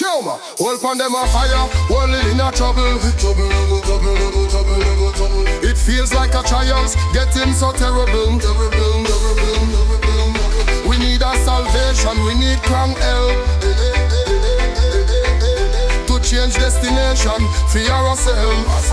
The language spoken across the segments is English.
Choma, hold on them a fire, world in a trouble. It feels like a trials, getting so terrible. We need a salvation, we need crown help to change destination for ourselves.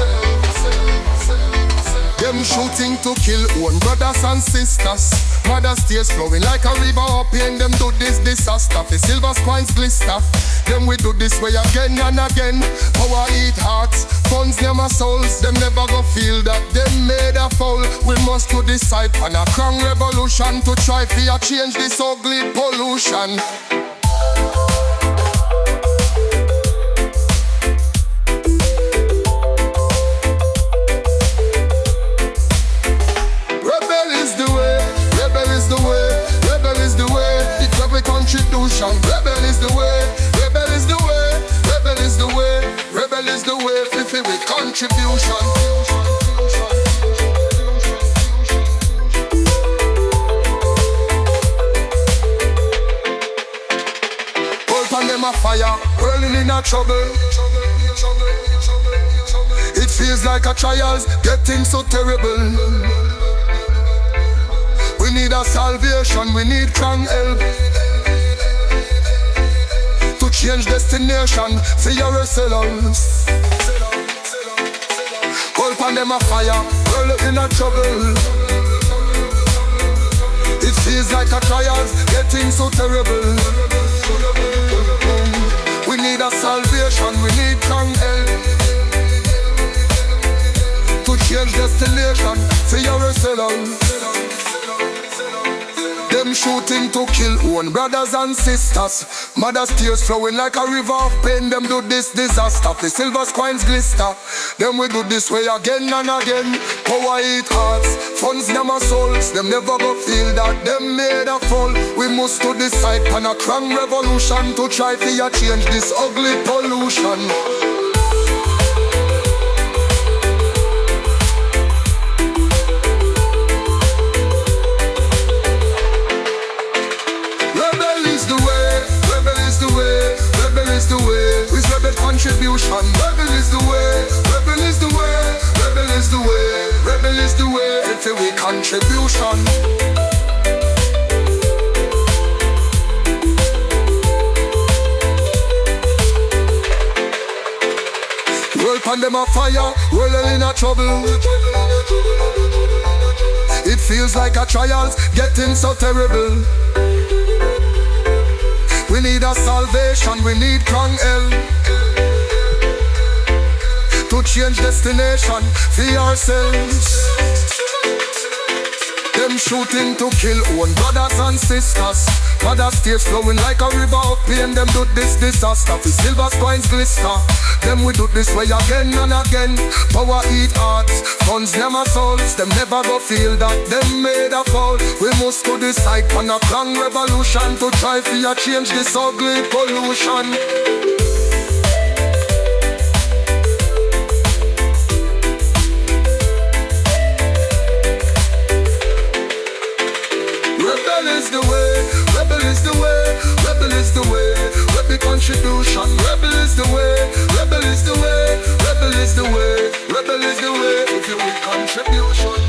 Them shooting to kill own brothers and sisters. Mother's tears flowing like a river up in them do this disaster. The silver coins glister. Them we do this way again and again. Power eat hearts, funds near my souls. Them never go feel that them made a foul. We must to decide on a crown revolution to try to change this ugly pollution. Contribution. Rebel is the way, rebel is the way, rebel is the way, rebel is the way, fifi with contribution. Hold on them a fire, whirling in a trouble. It feels like a trials, getting so terrible. We need a salvation, we need strong help to change destination for yourselves. Hold on them a fire, girl in a trouble. It feels like a trials, getting so terrible. We need a salvation, we need strong help to change destination for yourselves. Them shooting to kill own brothers and sisters. Mother's tears flowing like a river of pain. Them do this disaster. The silver coins glister. Them we do this way again and again. Power eat hearts, funds them our souls. Them never go feel that them made a fall. We must to decide on a crown revolution to try to change this ugly pollution. Contribution. Rebel is the way, rebel is the way, rebel is the way, rebel is the way, it's a way contribution. Roll pan them a fire, rolling in a trouble. It feels like a trials, getting so terrible. We need a salvation, we need strong help to change destination for ourselves. Them shooting to kill own brothers and sisters. Mother's tears flowing like a river of pain. Them do this disaster. The silver coins glister. Them we do this way again and again. Power eat hearts, funds them our souls. Them never go feel that them made a fall. We must to decide on a crown revolution to try to change this ugly pollution. Rebel is the way, rebel is the way, rebel is the way, rebel contribution. Rebel is the way, rebel is the way, rebel is the way, rebel is the way, if you with contribution.